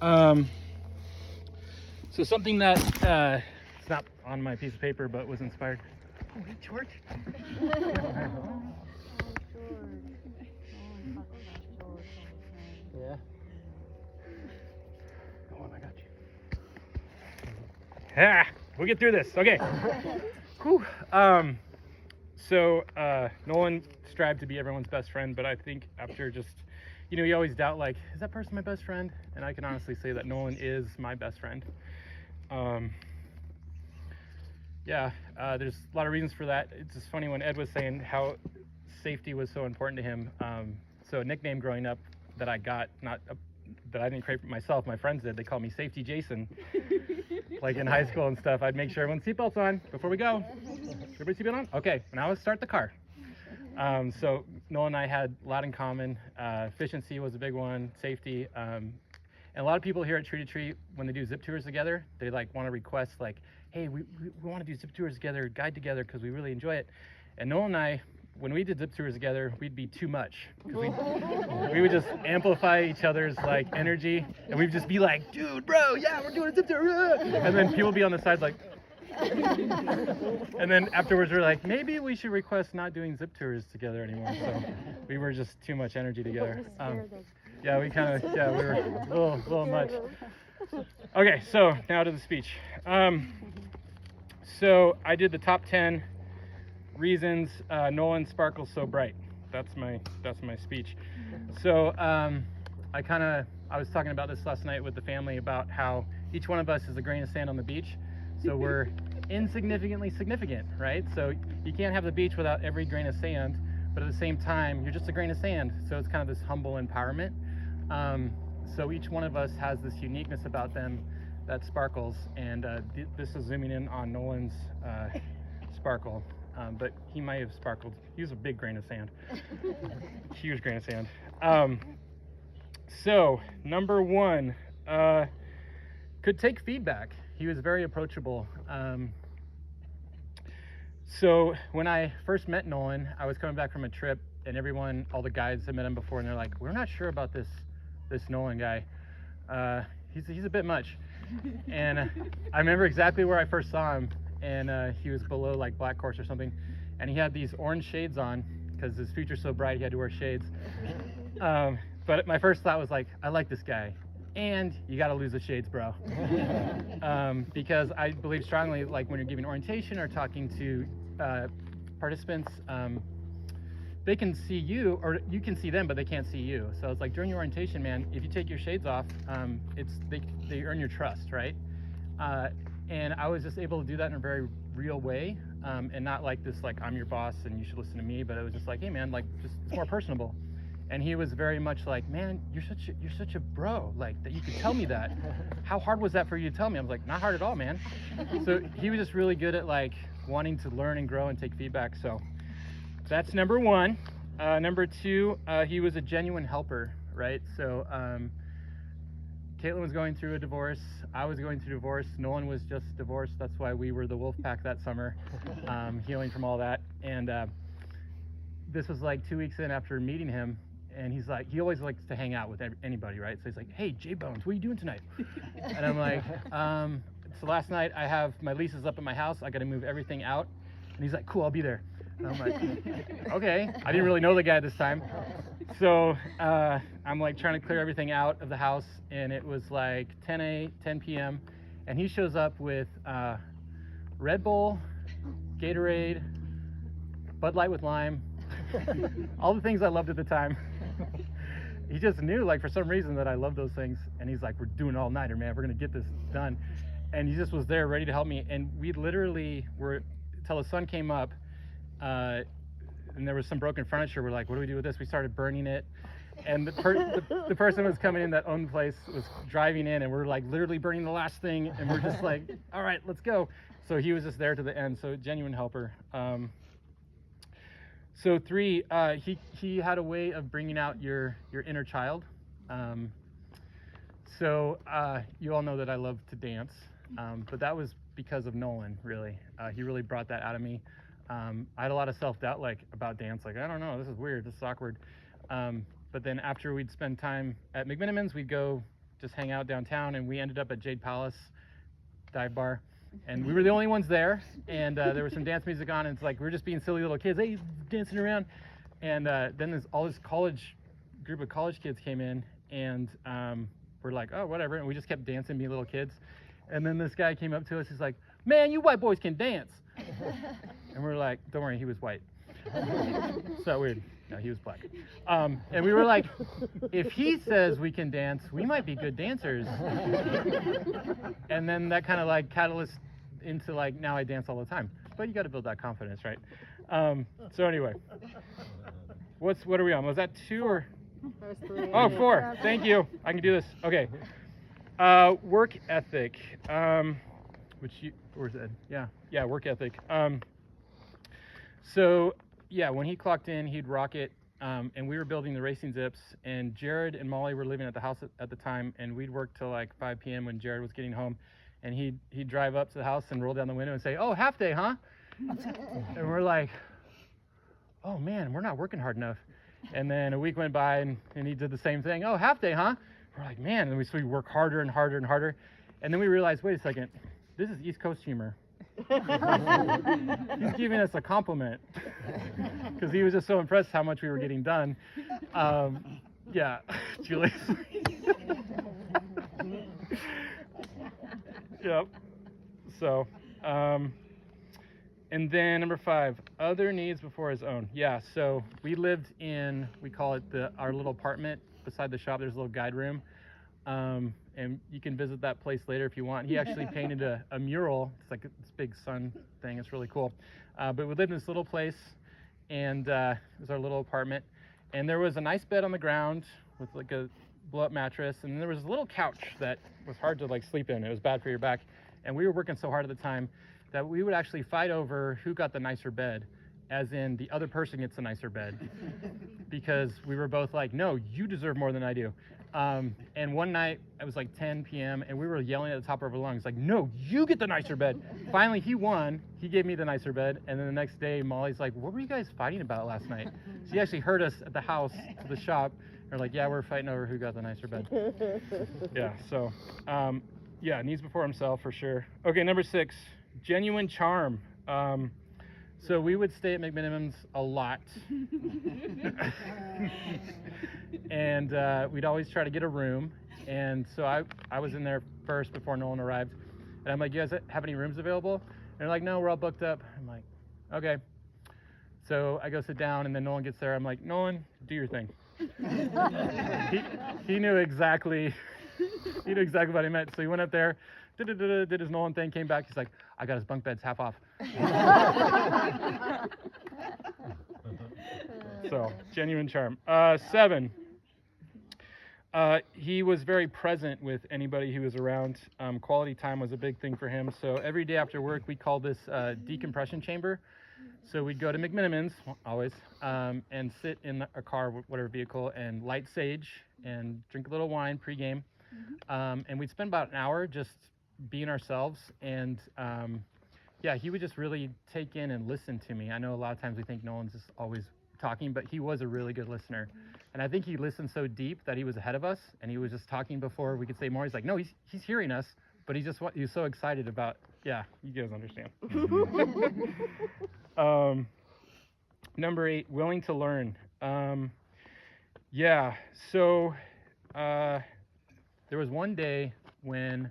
Um, so something that it's not on my piece of paper, but was inspired. Oh, hey, George. Yeah. Oh, I got you. Ah, we'll get through this. Okay. Whew. So Nolan strived to be everyone's best friend, but I think after just, you always doubt, like, is that person my best friend? And I can honestly say that Nolan is my best friend. There's a lot of reasons for that. It's just funny when Ed was saying how safety was so important to him. So a nickname growing up that I got, that I didn't create for myself, my friends did. They called me Safety Jason. Like in high school and stuff, I'd make sure everyone's seatbelt's on before we go. Everybody seatbelt on? Okay, now let's start the car. So Nolan and I had a lot in common. Efficiency was a big one, safety. And a lot of people here at Tree to Tree, when they do zip tours together, they like want to request like, hey, we want to do zip tours together, guide together, because we really enjoy it. And Nolan and I, when we did zip tours together, we'd be too much. We would just amplify each other's like energy, and we'd just be like, dude, bro, yeah, we're doing a zip tour. And then people would be on the side like, and then afterwards we're like, maybe we should request not doing zip tours together anymore. So we were just too much energy together. We were a little much. Okay, so now to the speech. So I did the top 10 reasons Nolan sparkles so bright. That's my speech. So I was talking about this last night with the family about how each one of us is a grain of sand on the beach. So we're insignificantly significant, right? So you can't have the beach without every grain of sand, but at the same time, you're just a grain of sand. So it's kind of this humble empowerment. So each one of us has this uniqueness about them that sparkles, and this is zooming in on Nolan's sparkle, but he might have sparkled. He was a big grain of sand, huge grain of sand. So number one, could take feedback. He was very approachable. So when I first met Nolan, I was coming back from a trip, and all the guides had met him before, and they're like, we're not sure about this Nolan guy. He's a bit much. And I remember exactly where I first saw him, and he was below like Black Horse or something, and he had these orange shades on because his future's so bright he had to wear shades. But my first thought was like, I like this guy, and you got to lose the shades, bro. Because I believe strongly, like when you're giving orientation or talking to participants, they can see you, or you can see them, but they can't see you. So it's like during your orientation, man, if you take your shades off, they earn your trust, right? And I was just able to do that in a very real way, and not like this, like I'm your boss and you should listen to me, but it was just like, hey man, like just it's more personable. And he was very much like, man, you're such a bro, like that you could tell me that. How hard was that for you to tell me? I was like, not hard at all, man. So he was just really good at like wanting to learn and grow and take feedback. So that's number one. Number two, he was a genuine helper, right? So Caitlin was going through a divorce. I was going through a divorce. Nolan was just divorced. That's why we were the wolf pack that summer, healing from all that. And this was like 2 weeks in after meeting him. And he's like, he always likes to hang out with anybody, right? So he's like, hey, J-Bones, what are you doing tonight? And I'm like, so last night I have my leases up at my house. I got to move everything out. And he's like, cool, I'll be there. And I'm like, okay. I didn't really know the guy this time. So I'm like trying to clear everything out of the house. And it was like 10 p.m. And he shows up with Red Bull, Gatorade, Bud Light with lime, all the things I loved at the time. He just knew, like, for some reason that I love those things. And he's like, we're doing all nighter, man. We're going to get this done. And he just was there ready to help me. And we literally were, till the sun came up, and there was some broken furniture. We're like, what do we do with this? We started burning it. And the person was coming in that owned the place was driving in, and we're like literally burning the last thing. And we're just like, all right, let's go. So he was just there to the end. So genuine helper. So three, he had a way of bringing out your inner child. So you all know that I love to dance, but that was because of Nolan, really. He really brought that out of me. I had a lot of self-doubt, like, about dance. Like, I don't know, this is weird, this is awkward. But then after we'd spend time at McMinimans, we'd go just hang out downtown, and we ended up at Jade Palace dive bar, and we were the only ones there, and there was some dance music on, and it's like we were just being silly little kids, hey, dancing around, and then this group of college kids came in, and we're like, oh, whatever, and we just kept dancing, being little kids, and then this guy came up to us, he's like, man, you white boys can dance, and we're like, don't worry, he was white. So weird. No, he was black. And we were like, if he says we can dance, we might be good dancers. And then that kind of like catalyst into like, now I dance all the time. But you got to build that confidence, right? So anyway, what are we on? Was that 2 or? Oh, 4. Thank you. I can do this. Okay. Work ethic. Where's Ed? Yeah, work ethic. So yeah, when he clocked in, he'd rock it, and we were building the racing zips, and Jared and Molly were living at the house at the time, and we'd work till like 5 p.m. when Jared was getting home, and he'd drive up to the house and roll down the window and say, oh, half day, huh? And we're like, oh man, we're not working hard enough. And then a week went by, and he did the same thing, oh, half day, huh? We're like, man, and so we work harder and harder and harder, and then we realized, wait a second, this is East Coast humor. He's giving us a compliment because he was just so impressed how much we were getting done. Yeah, Julie. Yep. So, and then number 5, other needs before his own. Yeah. So we lived in, we call it our little apartment beside the shop. There's a little guide room. And you can visit that place later if you want. He actually painted a mural. It's like this big sun thing. It's really cool. But we lived in this little place, and it was our little apartment. And there was a nice bed on the ground with like a blow-up mattress, and there was a little couch that was hard to like sleep in. It was bad for your back. And we were working so hard at the time that we would actually fight over who got the nicer bed, as in the other person gets a nicer bed, because we were both like, no, you deserve more than I do. And one night, it was like 10 p.m., and we were yelling at the top of our lungs, like, no, you get the nicer bed. Finally, he won. He gave me the nicer bed. And then the next day, Molly's like, what were you guys fighting about last night? She actually heard us at the house, to the shop. They're like, yeah, we're fighting over who got the nicer bed. Yeah, so, yeah, needs before himself, for sure. Okay, number 6, genuine charm. So we would stay at McMinimum's a lot. And we'd always try to get a room. And so I was in there first before Nolan arrived. And I'm like, you guys have any rooms available? And they're like, no, we're all booked up. I'm like, okay. So I go sit down, and then Nolan gets there. I'm like, Nolan, do your thing. He knew exactly what I meant. So he went up there, did his Nolan thing, came back. He's like, I got his bunk beds half off. So, genuine charm. 7, he was very present with anybody who was around. Quality time was a big thing for him. So every day after work, we called this decompression chamber. So we'd go to McMinimum's, always, and sit in a car, whatever vehicle, and light sage and drink a little wine pregame. And we'd spend about an hour just being ourselves. And yeah, he would just really take in and listen to me. I know a lot of times we think Nolan's just always talking, but he was a really good listener. And I think he listened so deep that he was ahead of us, and he was just talking before we could say more. He's like, no, he's hearing us, but he's so excited about, yeah, you guys understand. Number 8, willing to learn. Yeah, so there was one day when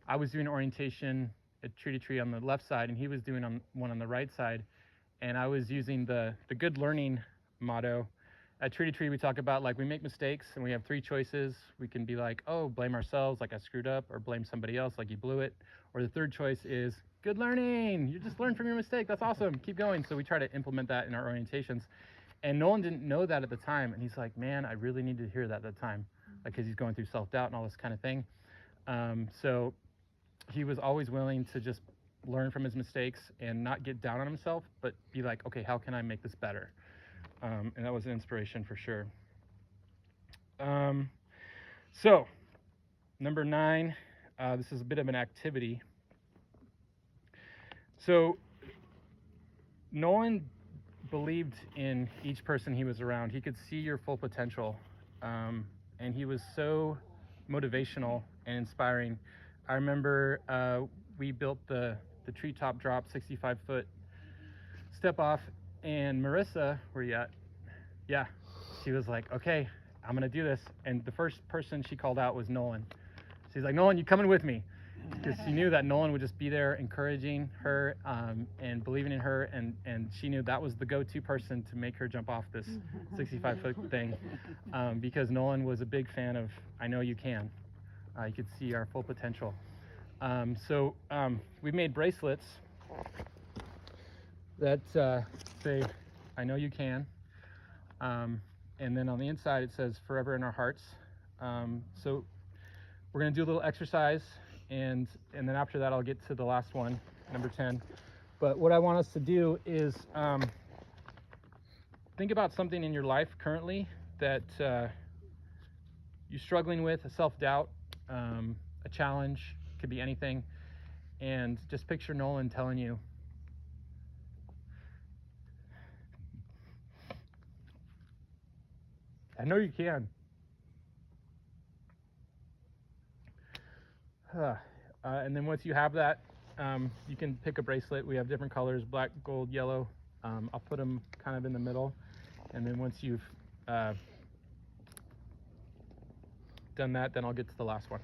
I was doing orientation at Tree to Tree on the left side, and he was doing one on the right side, and I was using the good learning motto. At Tree to Tree, we talk about, like, we make mistakes, and we have 3 choices. We can be like, oh, blame ourselves, like I screwed up, or blame somebody else, like you blew it. Or the third choice is, good learning, you just learned from your mistake, that's awesome, keep going. So we try to implement that in our orientations. And Nolan didn't know that at the time, and he's like, man, I really needed to hear that at the time, like, because he's going through self-doubt and all this kind of thing. So he was always willing to just learn from his mistakes and not get down on himself, but be like, okay, how can I make this better? And that was an inspiration for sure. So, number 9, this is a bit of an activity. So, Nolan believed in each person he was around. He could see your full potential. And he was so motivational and inspiring. I remember we built the treetop drop 65-foot step off, and Marissa, where you at? Yeah, she was like, okay, I'm gonna do this. And the first person she called out was Nolan. She's like, Nolan, you coming with me? Because she knew that Nolan would just be there encouraging her and believing in her, and she knew that was the go-to person to make her jump off this 65-foot thing, because Nolan was a big fan of I Know You Can. You could see our full potential. So we made bracelets that say I Know You Can, and then on the inside it says Forever in Our Hearts. So we're going to do a little exercise, and then after that I'll get to the last one, number 10. But what I want us to do is think about something in your life currently that you're struggling with, a self-doubt, a challenge, could be anything, and just picture Nolan telling you, I know you can. And then once you have that, you can pick a bracelet. We have different colors, black, gold, yellow. I'll put them kind of in the middle. And then once you've done that, then I'll get to the last one.